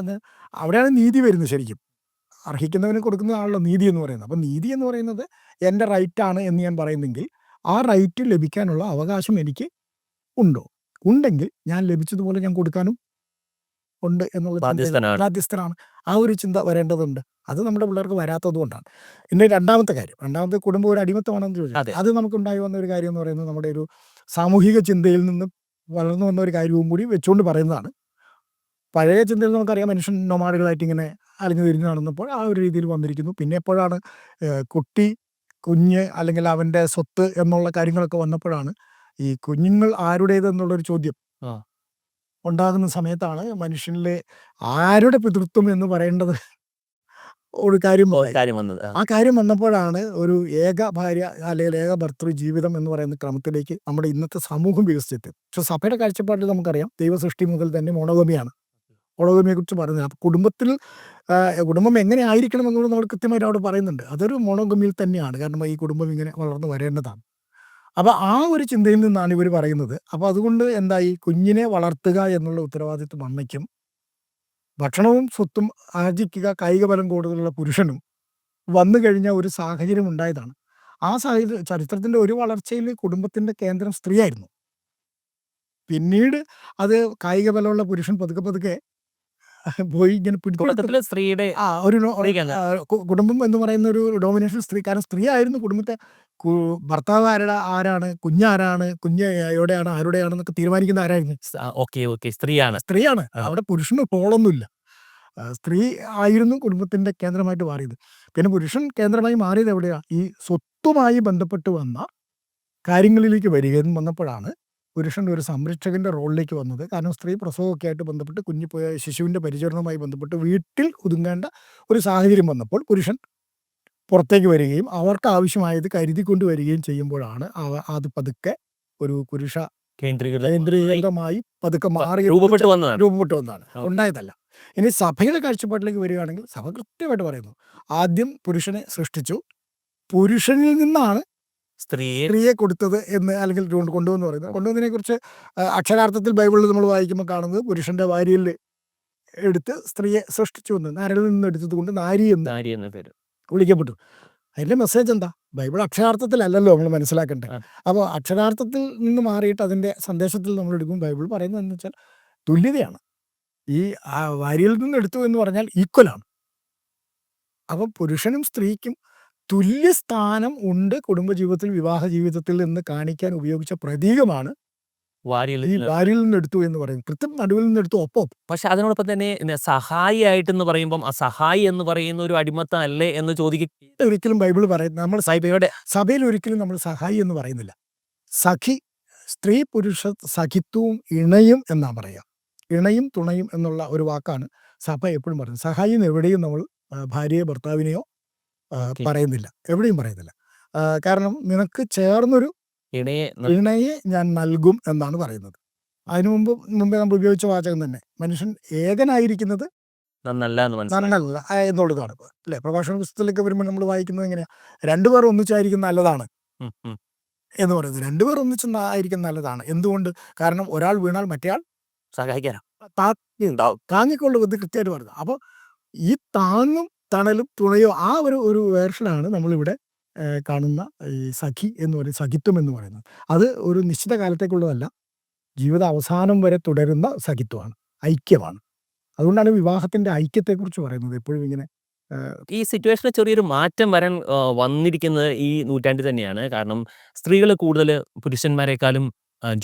അവിടെയാണ് നീതി വരുന്നത്. ശരിക്കും അർഹിക്കുന്നവന് കൊടുക്കുന്നതാണല്ലോ നീതി എന്ന് പറയുന്നത്. അപ്പം നീതി എന്ന് പറയുന്നത് എൻ്റെ റൈറ്റാണ് എന്ന് ഞാൻ പറയുന്നെങ്കിൽ, ആ റൈറ്റ് ലഭിക്കാനുള്ള അവകാശം എനിക്ക് ഉണ്ടോ? ഉണ്ടെങ്കിൽ ഞാൻ ലഭിച്ചതുപോലെ ഞാൻ കൊടുക്കാനും ഉണ്ട് എന്നുള്ള ബാധ്യസ്ഥനാണ്. ബാധ്യസ്ഥനാണ്. ആ ഒരു ചിന്ത വരേണ്ടതുണ്ട്. അത് നമ്മുടെ പിള്ളേർക്ക് വരാത്തത് കൊണ്ടാണ്. പിന്നെ രണ്ടാമത്തെ കാര്യം, രണ്ടാമത്തെ കുടുംബം ഒരു അടിമത്തമാണെന്ന് ചോദിച്ചാൽ അതെ. അത് നമുക്കുണ്ടായി വന്ന ഒരു കാര്യം എന്ന് പറയുന്നത് നമ്മുടെ ഒരു സാമൂഹിക ചിന്തയിൽ നിന്ന് വളർന്നു വന്ന ഒരു കാര്യവും കൂടി വെച്ചുകൊണ്ട് പറയുന്നതാണ്. പഴയ ചിന്തയിൽ നമുക്കറിയാം മനുഷ്യൻ നൊമാഡുകളായിട്ട് ഇങ്ങനെ അലഞ്ഞു തിരിഞ്ഞ് നടന്നപ്പോൾ ആ ഒരു രീതിയിൽ വന്നിരിക്കുന്നു. പിന്നെ എപ്പോഴാണ് കുട്ടി, കുഞ്ഞ് അല്ലെങ്കിൽ അവൻ്റെ സ്വത്ത് എന്നുള്ള കാര്യങ്ങളൊക്കെ വന്നപ്പോഴാണ് ഈ കുഞ്ഞുങ്ങൾ ആരുടേതെന്നുള്ളൊരു ചോദ്യം ആ. ഉണ്ടാകുന്ന സമയത്താണ് മനുഷ്യനിലെ ആരുടെ പിതൃത്വം എന്ന് പറയേണ്ടത് ഒരു കാര്യം വന്നത്. കാര്യം വന്നത്. ആ കാര്യം വന്നപ്പോഴാണ് ഒരു ഏക ഭാര്യ അല്ലെങ്കിൽ ഏക ഭർത്തൃ ജീവിതം എന്ന് പറയുന്ന ക്രമത്തിലേക്ക് നമ്മുടെ ഇന്നത്തെ സമൂഹം വികസിച്ചെത്തി. പക്ഷെ സഭയുടെ കാഴ്ചപ്പാടിൽ നമുക്കറിയാം ദൈവ സൃഷ്ടി മുതൽ തന്നെ മോണോഗമിയാണ്. മോണോഗമിയെക്കുറിച്ച് പറയുന്നത്. അപ്പോൾ കുടുംബത്തിൽ കുടുംബം എങ്ങനെ ആയിരിക്കണം എന്നുള്ളത് നമ്മൾ കൃത്യമായിട്ട് അവിടെ പറയുന്നുണ്ട്. അതൊരു മോണോഗമിയിൽ തന്നെയാണ്. കാരണം ഈ കുടുംബം ഇങ്ങനെ വളർന്നു വരേണ്ടതാണ്. അപ്പോൾ ആ ഒരു ചിന്തയിൽ നിന്നാണ് ഇവർ പറയുന്നത്. അപ്പോൾ അതുകൊണ്ട് എന്തായി, കുഞ്ഞിനെ വളർത്തുക എന്നുള്ള ഉത്തരവാദിത്വം അമ്മയ്ക്കും, ഭക്ഷണവും സ്വത്തും ആർജിക്കുക കായിക ബലം കൂടുതലുള്ള പുരുഷനും വന്നു കഴിഞ്ഞ ഒരു സാഹചര്യം ഉണ്ടായതാണ്. ആ സാഹചര്യം ചരിത്രത്തിൻ്റെ ഒരു വളർച്ചയിൽ കുടുംബത്തിൻ്റെ കേന്ദ്രം സ്ത്രീയായിരുന്നു. പിന്നീട് അത് കായിക ബലമുള്ള പുരുഷൻ പതുക്കെ പതുക്കെ പോയി ഇങ്ങനെ പിടിച്ചെടുത്ത് തുടക്കത്തില് സ്ത്രീയുടെ ഒരു സ്ത്രീക്കല്ല. കുടുംബം എന്ന് പറയുന്ന ഒരു ഡോമിനേഷൻ സ്ത്രീ. കാരണം സ്ത്രീ ആയിരുന്നു കുടുംബത്തെ ഭർത്താവ് ആരാണ്, കുഞ്ഞാരാണ്, കുഞ്ഞ് എവിടെയാണ്, ആരുടെയാണെന്നൊക്കെ തീരുമാനിക്കുന്ന ആരായിരുന്നു? ഓക്കെ സ്ത്രീയാണ്. സ്ത്രീയാണ്. അവിടെ പുരുഷന് റോളൊന്നുമില്ല. സ്ത്രീ ആയിരുന്നു കുടുംബത്തിൻ്റെ കേന്ദ്രമായിട്ട് മാറിയത്. പിന്നെ പുരുഷൻ കേന്ദ്രമായി മാറിയത് എവിടെയാണ്? ഈ സ്വത്തുമായി ബന്ധപ്പെട്ട് വന്ന കാര്യങ്ങളിലേക്ക് വരികയും വന്നപ്പോഴാണ് പുരുഷൻ ഒരു സംരക്ഷകൻ്റെ റോളിലേക്ക് വന്നത്. കാരണം സ്ത്രീ പ്രസവമൊക്കെ ആയിട്ട് ബന്ധപ്പെട്ട് ശിശുവിൻ്റെ പരിചരണവുമായി ബന്ധപ്പെട്ട് വീട്ടിൽ ഒതുങ്ങേണ്ട ഒരു സാഹചര്യം വന്നപ്പോൾ പുരുഷൻ പുറത്തേക്ക് വരികയും അവർക്ക് ആവശ്യമായത് കരുതിക്കൊണ്ട് വരികയും ചെയ്യുമ്പോഴാണ് അത് പതുക്കെ ഒരു പുരുഷ കേന്ദ്രീകൃതമായി പതുക്കെ മാറി രൂപപ്പെട്ടു വന്നതാണ്. ഉണ്ടായതല്ല. ഇനി സഭയുടെ കാഴ്ചപ്പാട്ടിലേക്ക് വരികയാണെങ്കിൽ സഭ കൃത്യമായിട്ട് പറയുന്നു, ആദ്യം പുരുഷനെ സൃഷ്ടിച്ചു, പുരുഷനിൽ നിന്നാണ് സ്ത്രീയെ കൊടുത്തത് എന്ന്, അല്ലെങ്കിൽ കൊണ്ടുവന്ന് പറയുന്നത്. കൊണ്ടുവന്നതിനെ കുറിച്ച് അക്ഷരാർത്ഥത്തിൽ ബൈബിളിൽ നമ്മൾ വായിക്കുമ്പോൾ കാണുന്നത് പുരുഷന്റെ വാരിയിൽ എടുത്ത് സ്ത്രീയെ സൃഷ്ടിച്ചു എന്ന്, നരലിൽ നിന്ന് എടുത്തത് കൊണ്ട് നാരി എന്ന് പേര് വിളിക്കപ്പെട്ടു. അതിൻ്റെ മെസ്സേജ് എന്താ? ബൈബിൾ അക്ഷരാർത്ഥത്തിലല്ലല്ലോ നമ്മൾ മനസ്സിലാക്കേണ്ടത്. അപ്പോൾ അക്ഷരാർത്ഥത്തിൽ നിന്ന് മാറിയിട്ട് അതിൻ്റെ സന്ദേശത്തിൽ നമ്മൾ എടുക്കും. ബൈബിൾ പറയുന്നത് എന്ന് വെച്ചാൽ തുല്യതയാണ്. ഈ വാരിയിൽ നിന്ന് എടുത്തു എന്ന് പറഞ്ഞാൽ ഈക്വലാണ്. അപ്പം പുരുഷനും സ്ത്രീക്കും തുല്യ സ്ഥാനം ഉണ്ട് കുടുംബജീവിതത്തിൽ, വിവാഹ ജീവിതത്തിൽ എന്ന് കാണിക്കാൻ ഉപയോഗിച്ച പ്രതീകമാണ് ഈ വാരിയിൽ നിന്ന് എടുത്തു എന്ന് പറയുന്നത്. കൃത്യം നടുവിൽ നിന്ന് എടുത്തു ഒപ്പം. പക്ഷെ അതിനോടൊപ്പം തന്നെ സഹായിയായിട്ടെന്ന് പറയുമ്പം ആ സഹായി എന്ന് പറയുന്ന ഒരു അടിമത്തം അല്ലേ എന്ന് ചോദിക്കുക ഒരിക്കലും ബൈബിൾ പറയുന്നത്, നമ്മൾ സഭയിൽ ഒരിക്കലും നമ്മൾ സഹായി എന്ന് പറയുന്നില്ല. സഖി, സ്ത്രീ പുരുഷ സഖിത്വവും ഇണയും എന്നാണ് പറയുക. ഇണയും തുണയും എന്നുള്ള ഒരു വാക്കാണ് സഭ എപ്പോഴും പറയുന്നത്. സഹായി എന്ന് എവിടെയും നമ്മൾ ഭാര്യയോ ഭർത്താവിനെയോ പറയുന്നില്ല, എവിടെയും പറയുന്നില്ല. കാരണം നിനക്ക് ചേർന്നൊരു ഇണയെ ഞാൻ നൽകും എന്നാണ് പറയുന്നത്. അതിനു മുമ്പേ നമ്മൾ ഉപയോഗിച്ച വാചകം തന്നെ, മനുഷ്യൻ ഏകനായിരിക്കുന്നത് നന്നല്ല എന്നുള്ളതാണ്. അല്ലെ, പ്രഭാഷണ പുസ്തകത്തിലൊക്കെ വരുമ്പോൾ നമ്മൾ വായിക്കുന്നത് എങ്ങനെയാ? രണ്ടുപേർ ഒന്നിച്ചായിരിക്കും നല്ലതാണ് എന്ന് പറയുന്നത്. രണ്ടുപേർ ഒന്നിച്ചായിരിക്കും നല്ലതാണ്. എന്തുകൊണ്ട്? കാരണം ഒരാൾ വീണാൽ മറ്റേയാൾ താങ്ങിക്കൊള്ളുന്നത് കൃത്യമായിട്ട് പറയുന്നത്. അപ്പോൾ ഈ താങ്ങും തണലും തുണയോ ആ ഒരു വേർഷനാണ് നമ്മളിവിടെ കാണുന്ന ഈ സഖി എന്ന് പറയുന്നത്, സഖിത്വം എന്ന് പറയുന്നത്. അത് ഒരു നിശ്ചിത കാലത്തേക്കുള്ളതല്ല, ജീവിത അവസാനം വരെ തുടരുന്ന സഖിത്വമാണ്, ഐക്യമാണ്. അതുകൊണ്ടാണ് വിവാഹത്തിൻ്റെ ഐക്യത്തെക്കുറിച്ച് പറയുന്നത് എപ്പോഴും ഇങ്ങനെ. ഈ സിറ്റുവേഷനിൽ ചെറിയൊരു മാറ്റം വരാൻ വന്നിരിക്കുന്നത് ഈ നൂറ്റാണ്ടിൽ തന്നെയാണ്. കാരണം സ്ത്രീകൾ കൂടുതൽ പുരുഷന്മാരെക്കാളും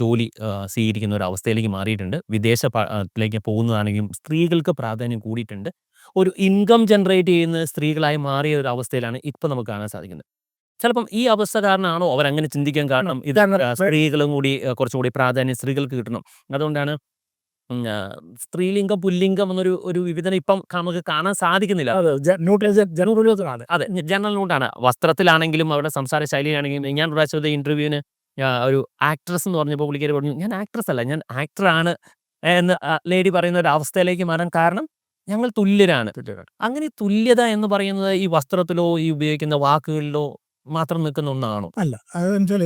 ജോലി സ്വീകരിക്കുന്ന ഒരു അവസ്ഥയിലേക്ക് മാറിയിട്ടുണ്ട്. വിദേശത്തിലേക്ക് പോകുന്നതാണെങ്കിലും സ്ത്രീകൾക്ക് പ്രാധാന്യം കൂടിയിട്ടുണ്ട്. ഒരു ഇൻകം ജനറേറ്റ് ചെയ്യുന്ന സ്ത്രീകളായി മാറിയ ഒരു അവസ്ഥയിലാണ് ഇപ്പം നമുക്ക് കാണാൻ സാധിക്കുന്നത്. ചിലപ്പം ഈ അവസ്ഥ കാരണമാണോ അവരങ്ങനെ ചിന്തിക്കാൻ കാരണം? ഇതാണ് സ്ത്രീകളും കൂടി കുറച്ചുകൂടി പ്രാധാന്യം സ്ത്രീകൾക്ക് കിട്ടണം. അതുകൊണ്ടാണ് സ്ത്രീലിംഗം പുല്ലിംഗം എന്നൊരു വിഭജനം ഇപ്പം നമുക്ക് കാണാൻ സാധിക്കുന്നില്ല. അതെ, ജനറൽ നോട്ടാണ്. വസ്ത്രത്തിലാണെങ്കിലും അവരുടെ സംസാര ശൈലിയിലാണെങ്കിലും. ഞാൻ പ്രാവശ്യത്തെ ഇന്റർവ്യൂവിന് ഒരു ആക്ട്രസ് എന്ന് പറഞ്ഞപ്പോൾ പുള്ളിക്കാരി പറഞ്ഞു, ഞാൻ ആക്ട്രസ് അല്ല, ഞാൻ ആക്ടറാണ് എന്ന് ലേഡി പറയുന്ന ഒരു അവസ്ഥയിലേക്ക് മാറാൻ കാരണം ഞങ്ങൾ തുല്യരാണ്. അങ്ങനെ തുല്യത എന്ന് പറയുന്നത് ഈ വസ്ത്രത്തിലോ ഈ ഉപയോഗിക്കുന്ന വാക്കുകളിലോ മാത്രം നിൽക്കുന്ന ഒന്നാണോ? അല്ല, അതെന്നുവെച്ചാൽ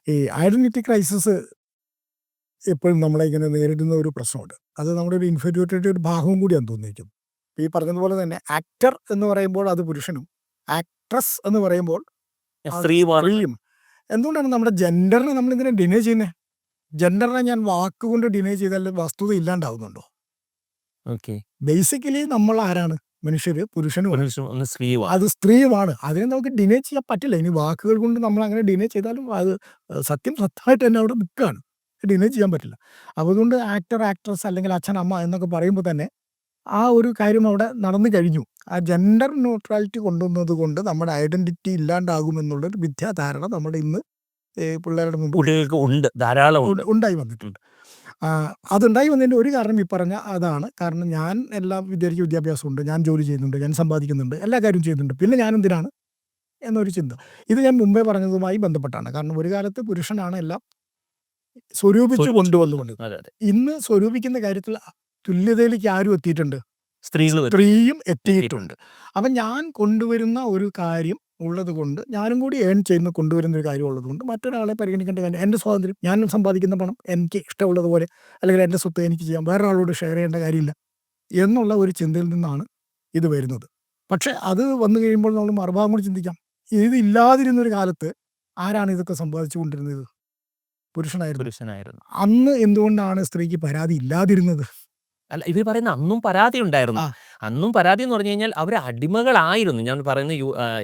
ഈ ഐഡന്റിറ്റി ക്രൈസിസ് എപ്പോഴും നമ്മളെ ഇങ്ങനെ നേരിടുന്ന ഒരു പ്രശ്നമുണ്ട്. അത് നമ്മുടെ ഒരു ഇൻഫീരിയോറിറ്റിയുടെ ഒരു ഭാഗവും കൂടിയാണെന്ന് തോന്നിയിരിക്കും. ഈ പറഞ്ഞതുപോലെ തന്നെ ആക്ടർ എന്ന് പറയുമ്പോൾ അത് പുരുഷനും, ആക്ട്രസ് എന്ന് പറയുമ്പോൾ സ്ത്രീയും. എന്തുകൊണ്ടാണ് നമ്മുടെ ജെൻഡറിനെ നമ്മളിങ്ങനെ ഡിനൈ ചെയ്യുന്നത്? ജെൻഡറിനെ ഞാൻ വാക്കുകൊണ്ട് ഡിനൈ ചെയ്താൽ വസ്തുത ഇല്ലാണ്ടാവുന്നുണ്ടോ? ഓക്കെ. ബേസിക്കലി നമ്മൾ ആരാണ്? മനുഷ്യര്, പുരുഷനുമാണ്. ഒന്ന് സ്ത്രീയുമാണ്. അത് സ്ത്രീയുമാണ്. അതിനെ നമുക്ക് ഡിനൈ ചെയ്യാൻ പറ്റില്ല. ഇനി വാക്കുകൾ കൊണ്ട് നമ്മൾ അങ്ങനെ ഡിനൈ ചെയ്താലും അത് സത്യം സത്യമായിട്ട് തന്നെ അവിടെ നിൽക്കുകയാണ്. ഡിനൈ ചെയ്യാൻ പറ്റില്ല. അപ്പോൾ അതുകൊണ്ട് ആക്ടർ, ആക്ട്രസ് അല്ലെങ്കിൽ അച്ഛൻ, അമ്മ എന്നൊക്കെ പറയുമ്പോൾ തന്നെ ആ ഒരു കാര്യം അവിടെ നടന്നു കഴിഞ്ഞു. ആ ജെൻഡർ ന്യൂട്രാലിറ്റി കൊണ്ടുവന്നത് കൊണ്ട് നമ്മുടെ ഐഡന്റിറ്റി ഇല്ലാണ്ടാകുമെന്നുള്ളൊരു മിഥ്യാധാരണ നമ്മുടെ ഇന്ന് പിള്ളേരുടെ മുമ്പ് കുട്ടികൾക്ക് ഉണ്ട്, ധാരാളം ഉണ്ട്. ഉണ്ടായി വന്നിട്ടുണ്ട്. അതുണ്ടായി വന്നതിൻ്റെ ഒരു കാരണം ഈ പറഞ്ഞ അതാണ്. കാരണം ഞാൻ എല്ലാ വിദ്യാഭ്യാസമുണ്ട്, ഞാൻ ജോലി ചെയ്യുന്നുണ്ട്, ഞാൻ സമ്പാദിക്കുന്നുണ്ട്, എല്ലാ കാര്യവും ചെയ്യുന്നുണ്ട്, പിന്നെ ഞാൻ എന്തിനാണ് എന്നൊരു ചിന്ത. ഇത് ഞാൻ മുമ്പേ പറഞ്ഞതുമായി ബന്ധപ്പെട്ടാണ്. കാരണം ഒരു കാലത്ത് പുരുഷനാണ് എല്ലാം സ്വരൂപിച്ച് കൊണ്ടുവന്നുകൊണ്ട്. അതെ, അതെ. ഇന്ന് സ്വരൂപിക്കുന്ന കാര്യത്തിൽ തുല്യതയിലേക്ക് ആരും എത്തിയിട്ടുണ്ട്? സ്ത്രീയും സ്ത്രീയും എത്തിയിട്ടുണ്ട്. അപ്പം ഞാൻ കൊണ്ടുവരുന്ന ഒരു കാര്യം ഉള്ളത് കൊണ്ട്, ഞാനും കൂടി ഏൺ ചെയ്യുന്ന കൊണ്ടുവരുന്ന ഒരു കാര്യം ഉള്ളത് കൊണ്ട് മറ്റൊരാളെ പരിഗണിക്കേണ്ട കാര്യം, എൻ്റെ സ്വാതന്ത്ര്യം, ഞാൻ സമ്പാദിക്കുന്ന പണം എനിക്ക് ഇഷ്ടമുള്ളതുപോലെ, അല്ലെങ്കിൽ എൻ്റെ സ്വത്ത് എനിക്ക് ചെയ്യാം, വേറൊരാളോട് ഷെയർ ചെയ്യേണ്ട കാര്യമില്ല എന്നുള്ള ഒരു ചിന്തയിൽ നിന്നാണ് ഇത് വരുന്നത്. പക്ഷെ അത് വന്നു കഴിയുമ്പോൾ നമ്മൾ മറുഭാഗം കൂടി ചിന്തിക്കാം. ഇത് ഇല്ലാതിരുന്നൊരു കാലത്ത് ആരാണ് ഇതൊക്കെ സമ്പാദിച്ചു കൊണ്ടിരുന്നത്? പുരുഷനായിരുന്നു. അന്ന് എന്തുകൊണ്ടാണ് സ്ത്രീക്ക് പരാതി ഇല്ലാതിരുന്നത്? അല്ല, ഇവർ പറയുന്ന അന്നും പരാതി ഉണ്ടായിരുന്നു. അന്നും പരാതി എന്ന് പറഞ്ഞു കഴിഞ്ഞാൽ അവർ അടിമകളായിരുന്നു. ഞാൻ പറയുന്ന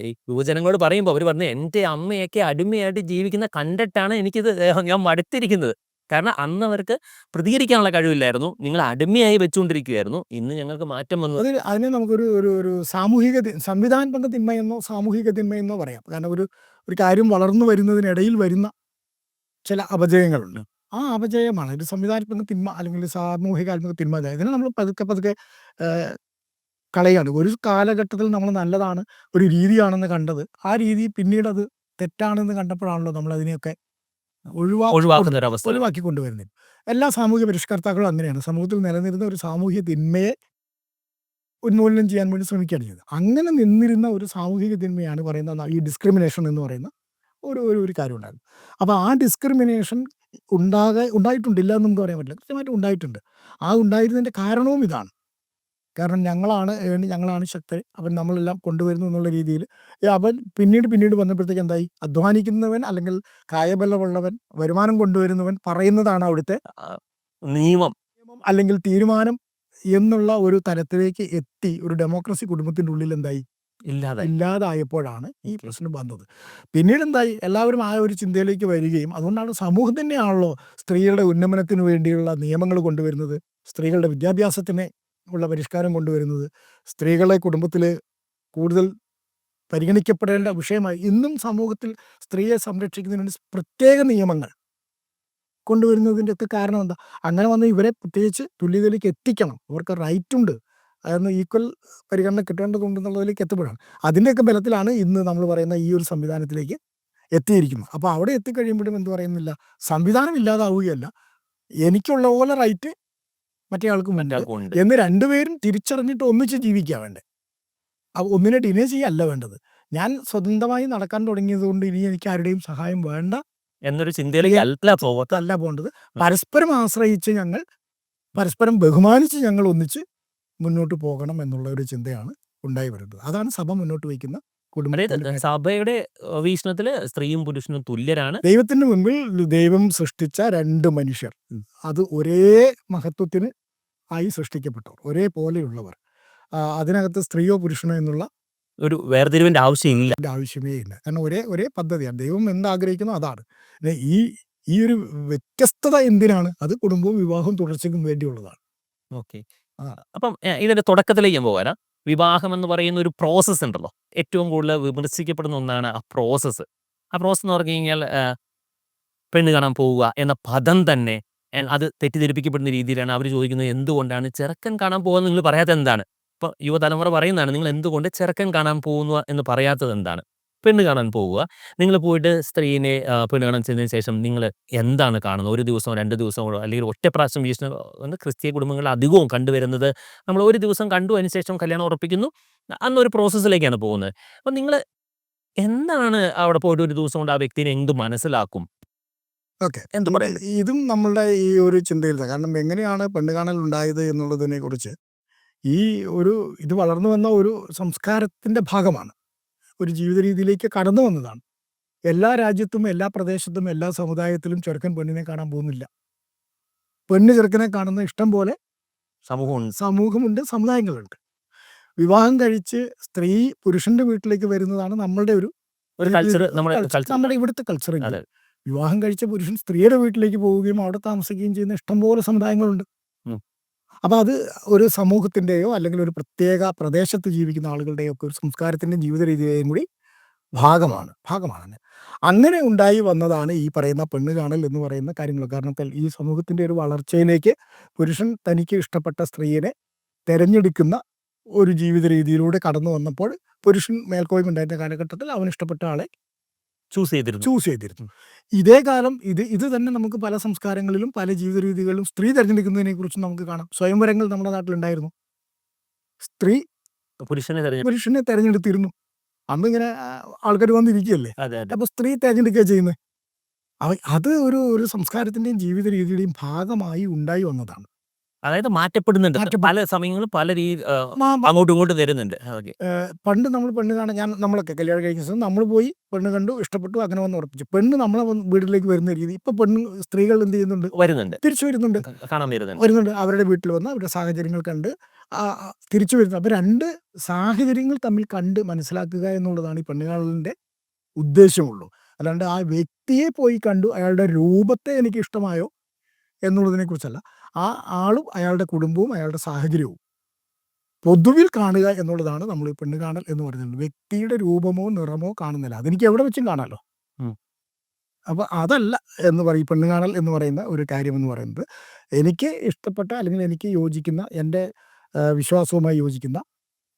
ഈ യുവജനങ്ങളോട് പറയുമ്പോൾ അവർ പറഞ്ഞു, എൻ്റെ അമ്മയൊക്കെ അടിമയായിട്ട് ജീവിക്കുന്ന കണ്ടിട്ടാണ് എനിക്കിത് ഞാൻ മടുത്തിരിക്കുന്നത്. കാരണം അന്ന് അവർക്ക് പ്രതികരിക്കാനുള്ള കഴിവില്ലായിരുന്നു. നിങ്ങൾ അടിമയായി വെച്ചുകൊണ്ടിരിക്കുകയായിരുന്നു. ഇന്ന് ഞങ്ങൾക്ക് മാറ്റം വന്നു. അതിനെ നമുക്കൊരു ഒരു സാമൂഹിക സംവിധാനാത്മക തിന്മയെന്നോ സാമൂഹിക തിന്മയെന്നോ പറയാം. കാരണം ഒരു കാര്യം വളർന്നു വരുന്നതിനിടയിൽ വരുന്ന ചില അപജയങ്ങളുണ്ട്. ആ അപജയമാണ് ഒരു സംവിധാനാത്മക തിന്മ അല്ലെങ്കിൽ സാമൂഹികാത്മക തിന്മ. ഇതിനെ നമ്മൾ പതുക്കെ കളയാണ്. ഒരു കാലഘട്ടത്തിൽ നമ്മൾ നല്ലതാണ്, ഒരു രീതിയാണെന്ന് കണ്ടത്, ആ രീതി പിന്നീട് അത് തെറ്റാണെന്ന് കണ്ടപ്പോഴാണല്ലോ നമ്മൾ അതിനെയൊക്കെ ഒഴിവാക്കി കൊണ്ടുവരുന്നത്. എല്ലാ സാമൂഹിക പരിഷ്കർത്താക്കളും അങ്ങനെയാണ്. സമൂഹത്തിൽ നിലനിരുന്ന ഒരു സാമൂഹിക തിന്മയെ ഉന്മൂലനം ചെയ്യാൻ വേണ്ടി ശ്രമിക്കുകയാണ് ചെയ്തത്. അങ്ങനെ നിന്നിരുന്ന ഒരു സാമൂഹിക തിന്മയാണ് പറയുന്ന ഈ ഡിസ്ക്രിമിനേഷൻ എന്ന് പറയുന്ന ഒരു കാര്യം ഉണ്ടായിരുന്നു. അപ്പോൾ ആ ഡിസ്ക്രിമിനേഷൻ ഉണ്ടായിട്ടുണ്ടില്ല എന്ന് നമുക്ക് പറയാൻ പറ്റില്ല, കൃത്യമായിട്ട് ഉണ്ടായിട്ടുണ്ട്. ആ ഉണ്ടായിരുന്നതിൻ്റെ കാരണവും ഇതാണ്. കാരണം ഞങ്ങളാണ് ശക്തർ, അവൻ നമ്മളെല്ലാം കൊണ്ടുവരുന്നു എന്നുള്ള രീതിയിൽ അവൻ പിന്നീട് വന്നപ്പോഴത്തേക്ക് എന്തായി? അധ്വാനിക്കുന്നവൻ അല്ലെങ്കിൽ കായബലമുള്ളവൻ, വരുമാനം കൊണ്ടുവരുന്നവൻ പറയുന്നതാണ് അവിടുത്തെ നിയമം അല്ലെങ്കിൽ തീരുമാനം എന്നുള്ള ഒരു തലത്തിലേക്ക് എത്തി. ഒരു ഡെമോക്രസി കുടുംബത്തിൻ്റെ ഉള്ളിൽ എന്തായി? ഇല്ലാതായപ്പോഴാണ് ഈ പ്രശ്നം വന്നത്. പിന്നീട് എന്തായി? എല്ലാവരും ആ ഒരു ചിന്തയിലേക്ക് വരികയും, അതുകൊണ്ടാണ് സമൂഹം തന്നെയാണല്ലോ സ്ത്രീകളുടെ ഉന്നമനത്തിന് വേണ്ടിയുള്ള നിയമങ്ങൾ കൊണ്ടുവരുന്നത്, സ്ത്രീകളുടെ വിദ്യാഭ്യാസത്തിന് ഉള്ള പരിഷ്കാരം കൊണ്ടുവരുന്നത്, സ്ത്രീകളെ കുടുംബത്തിൽ കൂടുതൽ പരിഗണിക്കപ്പെടേണ്ട വിഷയമായി ഇന്നും സമൂഹത്തിൽ സ്ത്രീയെ സംരക്ഷിക്കുന്നതിന് വേണ്ടി പ്രത്യേക നിയമങ്ങൾ കൊണ്ടുവരുന്നതിൻ്റെ ഒക്കെ കാരണം എന്താ? അങ്ങനെ വന്ന് ഇവരെ പ്രത്യേകിച്ച് തുല്യതയിലേക്ക് എത്തിക്കണം, അവർക്ക് റൈറ്റുണ്ട്, അതൊന്ന് ഈക്വൽ പരിഗണന കിട്ടേണ്ടതുണ്ടെന്നുള്ളതിലേക്ക് എത്തപ്പെടാണ്. അതിൻ്റെയൊക്കെ ബലത്തിലാണ് ഇന്ന് നമ്മൾ പറയുന്ന ഈ ഒരു സംവിധാനത്തിലേക്ക് എത്തിയിരിക്കുന്നത്. അപ്പോൾ അവിടെ എത്തിക്കഴിയുമ്പോഴും എന്ത് പറയുന്നില്ല, സംവിധാനം ഇല്ലാതാവുകയല്ല, എനിക്കുള്ള പോലെ റൈറ്റ് മറ്റേ ആൾക്കും ഉണ്ട് എന്ന് രണ്ടുപേരും തിരിച്ചറിഞ്ഞിട്ട് ഒന്നിച്ച് ജീവിക്കുക വേണ്ടേ. ഒന്നിനെ ഡിനേ ചെയ്യല്ല വേണ്ടത്. ഞാൻ സ്വതന്ത്രമായി നടക്കാൻ തുടങ്ങിയത് കൊണ്ട് ഇനി എനിക്ക് ആരുടെയും സഹായം വേണ്ട എന്നൊരു ചിന്തയിലേക്ക് അല്ല പോകേണ്ടത്. പരസ്പരം ആശ്രയിച്ച് ഞങ്ങൾ, പരസ്പരം ബഹുമാനിച്ച് ഞങ്ങൾ ഒന്നിച്ച് മുന്നോട്ട് പോകണം എന്നുള്ള ഒരു ചിന്തയാണ് ഉണ്ടായി വരുന്നത്. അതാണ് സഭ മുന്നോട്ട് വയ്ക്കുന്ന കുടുംബ. സഭയുടെ വീക്ഷണത്തില് സ്ത്രീയും പുരുഷനും തുല്യരാണ്. ദൈവത്തിന്റെ മുൻപിൽ ദൈവം സൃഷ്ടിച്ച രണ്ട് മനുഷ്യർ, അത് ഒരേ മഹത്വത്തിന് ആയി സൃഷ്ടിക്കപ്പെട്ടവർ, ഒരേപോലെയുള്ളവർ. അതിനകത്ത് സ്ത്രീയോ പുരുഷനോ എന്നുള്ള ഒരു വേർതിരിവിന്റെ ആവശ്യമേ ഇല്ല. കാരണം ഒരേ പദ്ധതിയാണ്. ദൈവം എന്താഗ്രഹിക്കുന്നോ അതാണ്. ഈ ഒരു വ്യത്യസ്തത എന്തിനാണ്? അത് കുടുംബവും വിവാഹവും തുടർച്ചയ്ക്കും വേണ്ടിയുള്ളതാണ്. ഓക്കെ. അപ്പം ഇതിന്റെ തുടക്കത്തിലേക്ക് ഞാൻ പോകാനാ. വിവാഹം എന്ന് പറയുന്ന ഒരു പ്രോസസ്സ് ഉണ്ടല്ലോ, ഏറ്റവും കൂടുതൽ വിമർശിക്കപ്പെടുന്ന ഒന്നാണ് ആ പ്രോസസ്സ്. ആ പ്രോസസ്സ് എന്ന് പറഞ്ഞു കഴിഞ്ഞാൽ പെണ്ണ് കാണാൻ പോവുക എന്ന പദം തന്നെ അത് തെറ്റിദ്ധരിപ്പിക്കപ്പെടുന്ന രീതിയിലാണ് അവർ ചോദിക്കുന്നത്. എന്തുകൊണ്ടാണ് ചെറുക്കൻ കാണാൻ പോകുന്നത് നിങ്ങൾ പറയാത്തത് എന്താണ്? ഇപ്പോൾ യുവതലമുറ പറയുന്നതാണ്, നിങ്ങൾ എന്തുകൊണ്ട് ചെറുക്കൻ കാണാൻ പോകുക എന്ന് പറയാത്തത് എന്താണ്? പെണ്ണ് കാണാൻ പോവുക, നിങ്ങൾ പോയിട്ട് സ്ത്രീനെ പെണ്ണ് കാണാൻ ചെന്നതിന് ശേഷം നിങ്ങൾ എന്താണ് കാണുന്നത്? ഒരു ദിവസമോ 2 ദിവസമോ അല്ലെങ്കിൽ ഒറ്റ പ്രാവശ്യം വീക്ഷണം ക്രിസ്തീയ കുടുംബങ്ങളിൽ അധികവും കണ്ടുവരുന്നത്, നമ്മൾ ഒരു ദിവസം കണ്ടു, അതിന് ശേഷം കല്യാണം ഉറപ്പിക്കുന്നു, അന്നൊരു പ്രോസസ്സിലേക്കാണ് പോകുന്നത്. അപ്പം നിങ്ങൾ എന്താണ് അവിടെ പോയിട്ട് ഒരു ദിവസം കൊണ്ട് ആ വ്യക്തിനെ എന്ത് മനസ്സിലാക്കും? ഓക്കെ, ഇതും നമ്മളുടെ ഈ ഒരു ചിന്തയിൽ, കാരണം എങ്ങനെയാണ് പെണ്ണ് കാണൽ ഉണ്ടായത് എന്നുള്ളതിനെ കുറിച്ച് ഇത് വളർന്നു വന്ന ഒരു സംസ്കാരത്തിൻ്റെ ഭാഗമാണ്, ഒരു ജീവിത രീതിയിലേക്ക് കടന്നു വന്നതാണ്. എല്ലാ രാജ്യത്തും എല്ലാ പ്രദേശത്തും എല്ലാ സമുദായത്തിലും ചെറുക്കൻ പെണ്ണിനെ കാണാൻ പോകുന്നില്ല. പെണ്ണ് ചെറുക്കനെ കാണുന്ന ഇഷ്ടം പോലെ സമൂഹമുണ്ട്, സമുദായങ്ങളുണ്ട്. വിവാഹം കഴിച്ച് സ്ത്രീ പുരുഷന്റെ വീട്ടിലേക്ക് വരുന്നതാണ് നമ്മളുടെ ഒരു കൾച്ചർ, നമ്മുടെ ഇവിടുത്തെ കൾച്ചറിൽ. വിവാഹം കഴിച്ച പുരുഷൻ സ്ത്രീയുടെ വീട്ടിലേക്ക് പോവുകയും അവിടെ താമസിക്കുകയും ചെയ്യുന്ന ഇഷ്ടംപോലെ സമുദായങ്ങളുണ്ട്. അപ്പോൾ അത് ഒരു സമൂഹത്തിൻ്റെയോ അല്ലെങ്കിൽ ഒരു പ്രത്യേക പ്രദേശത്ത് ജീവിക്കുന്ന ആളുകളുടെയോ ഒക്കെ ഒരു സംസ്കാരത്തിൻ്റെയും ജീവിത രീതിയുടെയും കൂടി ഭാഗമാണ്. അങ്ങനെ ഉണ്ടായി വന്നതാണ് ഈ പറയുന്ന പെണ്ണ് കാണൽ എന്ന് പറയുന്ന കാര്യങ്ങൾ. കാരണം ഈ സമൂഹത്തിൻ്റെ ഒരു വളർച്ചയിലേക്ക് പുരുഷൻ തനിക്ക് ഇഷ്ടപ്പെട്ട സ്ത്രീയെ തിരഞ്ഞെടുക്കുന്ന ഒരു ജീവിത രീതിയിലൂടെ കടന്നു വന്നപ്പോൾ പുരുഷൻ മേൽക്കോയ്മ ഉണ്ടായിരുന്ന കാലഘട്ടത്തിൽ അവൻ ഇഷ്ടപ്പെട്ട ആളെ ചൂസ് ചെയ്തിരുന്നു. ഇതേ കാലം ഇത് തന്നെ നമുക്ക് പല സംസ്കാരങ്ങളിലും പല ജീവിത രീതികളിലും സ്ത്രീ തിരഞ്ഞെടുക്കുന്നതിനെ കുറിച്ച് നമുക്ക് കാണാം. സ്വയംവരങ്ങൾ നമ്മുടെ നാട്ടിലുണ്ടായിരുന്നു. സ്ത്രീ പുരുഷനെ തിരഞ്ഞെടുത്തിരുന്നു. അന്ന് ഇങ്ങനെ ആൾക്കാർ വന്നിരിക്കുകയല്ലേ, അപ്പോൾ സ്ത്രീ തിരഞ്ഞെടുക്കുക ചെയ്യുന്നത്. അത് ഒരു സംസ്കാരത്തിൻ്റെയും ജീവിത രീതിയുടെയും ഭാഗമായി ഉണ്ടായി വന്നതാണ്. അതായത് മാറ്റപ്പെടുന്നുണ്ട്, പല സമയങ്ങളും പല അങ്ങോട്ടും ഇങ്ങോട്ടും വരുന്നുണ്ട്. പണ്ട് നമ്മൾ പെണ്ണ് കാണാൻ നമ്മളൊക്കെ കല്യാണം കഴിക്കുന്ന സമയം നമ്മൾ പോയി പെണ്ണ് കണ്ടു, ഇഷ്ടപ്പെട്ടു, അങ്ങനെ വന്ന് ഉറപ്പിച്ചു. പെണ്ണ് നമ്മളെ വീട്ടിലേക്ക് വരുന്ന രീതി ഇപ്പൊ സ്ത്രീകൾ എന്ത് ചെയ്യുന്നുണ്ട്, തിരിച്ചു വരുന്നുണ്ട്. അവരുടെ വീട്ടിൽ വന്ന് അവരുടെ സാഹചര്യങ്ങൾ കണ്ട് തിരിച്ചു വരുന്നത്. അപ്പോൾ രണ്ട് സാഹചര്യങ്ങൾ തമ്മിൽ കണ്ട് മനസ്സിലാക്കുക എന്നുള്ളതാണ് ഈ പെണ്ണ് കാണലിൻ്റെ ഉദ്ദേശമുള്ളൂ. അല്ലാണ്ട് ആ വ്യക്തിയെ പോയി കണ്ടു അയാളുടെ രൂപത്തെ എനിക്ക് ഇഷ്ടമായോ എന്നുള്ളതിനെ കുറിച്ചല്ല. ആ ആളും അയാളുടെ കുടുംബവും അയാളുടെ സാഹചര്യവും പൊതുവിൽ കാണുക എന്നുള്ളതാണ് നമ്മൾ ഈ പെണ്ണ് കാണൽ എന്ന് പറയുന്നത്. വ്യക്തിയുടെ രൂപമോ നിറമോ കാണുന്നില്ല, അതെനിക്ക് എവിടെ വെച്ചും കാണാമല്ലോ. അപ്പോൾ അതല്ല എന്ന് പറയും പെണ്ണ് കാണൽ എന്ന് പറയുന്ന ഒരു കാര്യം എന്ന് പറയുന്നത്. എനിക്ക് ഇഷ്ടപ്പെട്ട അല്ലെങ്കിൽ എനിക്ക് യോജിക്കുന്ന, എൻ്റെ വിശ്വാസവുമായി യോജിക്കുന്ന,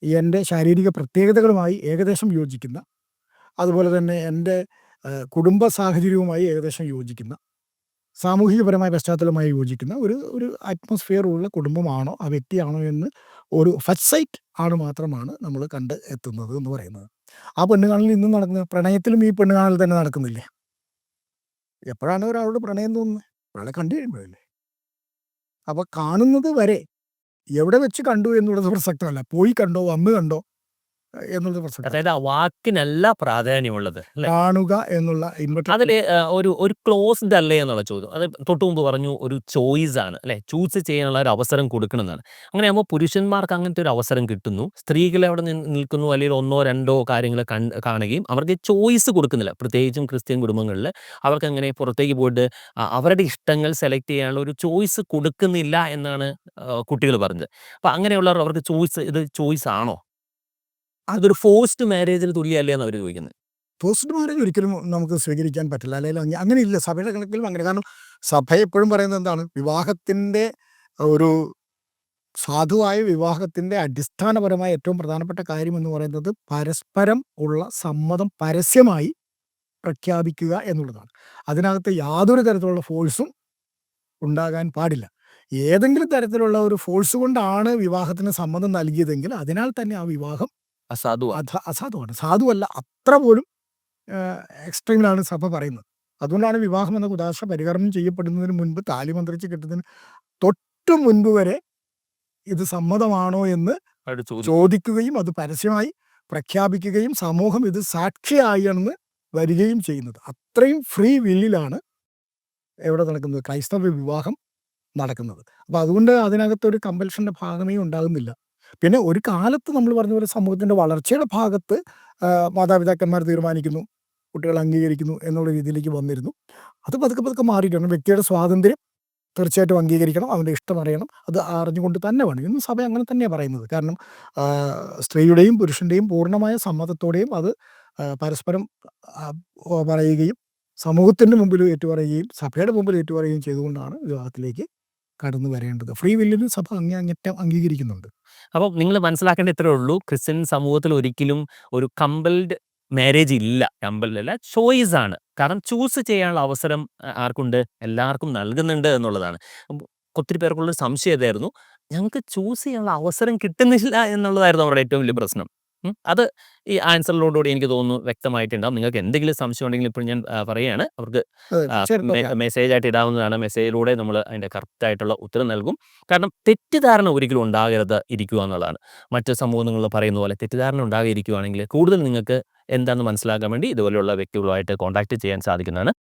എൻ്റെ ശാരീരിക പ്രത്യേകതകളുമായി ഏകദേശം യോജിക്കുന്ന, അതുപോലെ തന്നെ എൻ്റെ കുടുംബ സാഹചര്യവുമായി ഏകദേശം യോജിക്കുന്ന, സാമൂഹികപരമായ പശ്ചാത്തലമായി യോജിക്കുന്ന ഒരു അറ്റ്മോസ്ഫിയർ ഉള്ള കുടുംബമാണോ ആ വ്യക്തിയാണോ എന്ന് ഒരു ഫസ്റ്റ് സൈറ്റ് ആണ് മാത്രമാണ് നമ്മൾ കണ്ട് എത്തുന്നത് എന്ന് പറയുന്നത്. ആ പെണ്ണ് കാണൽ ഇന്നും നടക്കുന്നത്. പ്രണയത്തിലും ഈ പെണ്ണ് കാണൽ തന്നെ നടക്കുന്നില്ലേ? എപ്പോഴാണ് ഒരാളോട് പ്രണയം തോന്നുന്നത്? ഒരാളെ കണ്ടു കഴിയുമ്പോഴല്ലേ. അപ്പോൾ കാണുന്നത് വരെ എവിടെ വെച്ച് കണ്ടു എന്നുള്ളത് പ്രസക്തമല്ല, പോയി കണ്ടോ വന്ന് കണ്ടോ എന്നുള്ളത് പ്രസക്തം. അതായത് ആ വാക്കിനല്ല പ്രാധാന്യമുള്ളത്, കാണുക എന്നുള്ള അതിൽ ഒരു ക്ലോസ്ഡ് അല്ലേ എന്നുള്ള ചോദ്യം. അത് തൊട്ട് മുമ്പ് പറഞ്ഞു, ഒരു ചോയ്സ് ആണ് അല്ലെ, ചൂസ് ചെയ്യാനുള്ള ഒരു അവസരം കൊടുക്കണമെന്നാണ്. അങ്ങനെയാകുമ്പോൾ പുരുഷന്മാർക്ക് അങ്ങനത്തെ ഒരു അവസരം കിട്ടുന്നു, സ്ത്രീകളെ അവിടെ നിൽക്കുന്നു, അല്ലെങ്കിൽ ഒന്നോ രണ്ടോ കാര്യങ്ങൾ കാണുകയും അവർക്ക് ചോയ്സ് കൊടുക്കുന്നില്ല. പ്രത്യേകിച്ചും ക്രിസ്ത്യൻ കുടുംബങ്ങളിൽ അവർക്ക് അങ്ങനെ പുറത്തേക്ക് പോയിട്ട് അവരുടെ ഇഷ്ടങ്ങൾ സെലക്ട് ചെയ്യാനുള്ള ഒരു ചോയ്സ് കൊടുക്കുന്നില്ല എന്നാണ് കുട്ടികൾ പറഞ്ഞത്. അപ്പം അങ്ങനെയുള്ളവർ അവർക്ക് ചോയ്സ് ആണോ? അതൊരു ഫോഴ്സ്ഡ് മാരേജിൽ തുല്യമല്ലേ എന്ന് അവർ ചോദിക്കുന്നത്. ഫോഴ്സ്ഡ് മാരേജ് ഒരിക്കലും നമുക്ക് സ്വീകരിക്കാൻ പറ്റില്ല, അല്ലെങ്കിൽ അങ്ങനെ ഇല്ല. സഭയുടെ കണക്കിലും അങ്ങനെ. കാരണം സഭ എപ്പോഴും പറയുന്നത് എന്താണ്, വിവാഹത്തിൻ്റെ ഒരു സാധുവായ വിവാഹത്തിൻ്റെ അടിസ്ഥാനപരമായ ഏറ്റവും പ്രധാനപ്പെട്ട കാര്യം എന്ന് പറയുന്നത് പരസ്പരം ഉള്ള സമ്മതം പരസ്യമായി പ്രഖ്യാപിക്കുക എന്നുള്ളതാണ്. അതിനകത്ത് യാതൊരു തരത്തിലുള്ള ഫോഴ്സും ഉണ്ടാകാൻ പാടില്ല. ഏതെങ്കിലും തരത്തിലുള്ള ഒരു ഫോഴ്സ് കൊണ്ടാണ് വിവാഹത്തിന് സമ്മതം നൽകിയതെങ്കിൽ അതിനാൽ തന്നെ ആ വിവാഹം അസാധുവാണ്, സാധുവല്ല. അത്ര പോലും എക്സ്ട്രീമിലാണ് സഭ പറയുന്നത്. അതുകൊണ്ടാണ് വിവാഹം എന്ന കുദാശ പരികർമ്മം ചെയ്യപ്പെടുന്നതിന് മുൻപ്, താലി മന്ത്രിച്ച് കിട്ടുന്നതിന് തൊട്ട് മുൻപ് വരെ ഇത് സമ്മതമാണോ എന്ന് ചോദിക്കുകയും അത് പരസ്യമായി പ്രഖ്യാപിക്കുകയും സമൂഹം ഇത് സാക്ഷിയായെന്ന് വരികയും ചെയ്യുന്നത്. അത്രയും ഫ്രീ വില്ലിലാണ് എവിടെ നടക്കുന്നത്, ക്രൈസ്തവ വിവാഹം നടക്കുന്നത്. അപ്പോൾ അതുകൊണ്ട് അതിനകത്തൊരു കമ്പൽഷൻ്റെ ഭാഗമേ ഉണ്ടാകുന്നില്ല. പിന്നെ ഒരു കാലത്ത് നമ്മൾ പറഞ്ഞ പോലെ സമൂഹത്തിൻ്റെ വളർച്ചയുടെ ഭാഗത്ത് മാതാപിതാക്കന്മാർ തീരുമാനിക്കുന്നു, കുട്ടികൾ അംഗീകരിക്കുന്നു എന്നുള്ള രീതിയിലേക്ക് വന്നിരുന്നു. അത് പതുക്കെ മാറിയിട്ടുണ്ട്. വ്യക്തിയുടെ സ്വാതന്ത്ര്യം തീർച്ചയായിട്ടും അംഗീകരിക്കണം, അവൻ്റെ ഇഷ്ടം അറിയണം, അത് അറിഞ്ഞുകൊണ്ട് തന്നെ വേണം. ഇന്ന് സഭ അങ്ങനെ തന്നെയാണ് പറയുന്നത്. കാരണം സ്ത്രീയുടെയും പുരുഷൻ്റെയും പൂർണ്ണമായ സമ്മതത്തോടെയും അത് പരസ്പരം പറയുകയും സമൂഹത്തിൻ്റെ മുമ്പിൽ ഏറ്റുപറയുകയും സഭയുടെ മുമ്പിൽ ഏറ്റുപറയുകയും ചെയ്തുകൊണ്ടാണ് വിവാഹത്തിലേക്ക് കടന്നു വരേണ്ടത്. ഫ്രീ വില്ലിന് സഭ അങ്ങേയറ്റം അംഗീകരിക്കുന്നുണ്ട്. അപ്പം നിങ്ങൾ മനസ്സിലാക്കേണ്ട ഇത്രേ ഉള്ളൂ, ക്രിസ്ത്യൻ സമൂഹത്തിൽ ഒരിക്കലും ഒരു കമ്പൽഡ് മാരേജ് ഇല്ല. കമ്പൽഡല്ല, ചോയ്സ് ആണ്. കാരണം ചൂസ് ചെയ്യാനുള്ള അവസരം ആർക്കുണ്ട്? എല്ലാവർക്കും നൽകുന്നുണ്ട് എന്നുള്ളതാണ്. ഒത്തിരി പേർക്കുള്ളൊരു സംശയം ഇതായിരുന്നു, ഞങ്ങൾക്ക് ചൂസ് ചെയ്യാനുള്ള അവസരം കിട്ടുന്നില്ല എന്നുള്ളതായിരുന്നു അവരുടെ ഏറ്റവും വലിയ പ്രശ്നം. അത് ഈ ആൻസറിലോടുകൂടി എനിക്ക് തോന്നുന്നു വ്യക്തമായിട്ടുണ്ടാകും. നിങ്ങൾക്ക് എന്തെങ്കിലും സംശയം ഉണ്ടെങ്കിൽ ഇപ്പോൾ ഞാൻ പറയുകയാണ്, അവർക്ക് മെസ്സേജായിട്ട് ഇടാവുന്നതാണ്. മെസ്സേജിലൂടെ നമ്മൾ അതിൻ്റെ കറക്റ്റായിട്ടുള്ള ഉത്തരം നൽകും. കാരണം തെറ്റിദ്ധാരണ ഒരിക്കലും ഉണ്ടാകരുത് ഇരിക്കുക എന്നുള്ളതാണ്. മറ്റ് സമൂഹങ്ങളിൽ പറയുന്ന പോലെ തെറ്റിദ്ധാരണ ഉണ്ടാകാതിരിക്കുകയാണെങ്കിൽ കൂടുതൽ നിങ്ങൾക്ക് എന്താണെന്ന് മനസ്സിലാക്കാൻ വേണ്ടി ഇതുപോലെയുള്ള വ്യക്തികളുമായിട്ട് കോൺടാക്ട് ചെയ്യാൻ സാധിക്കുന്നതാണ്.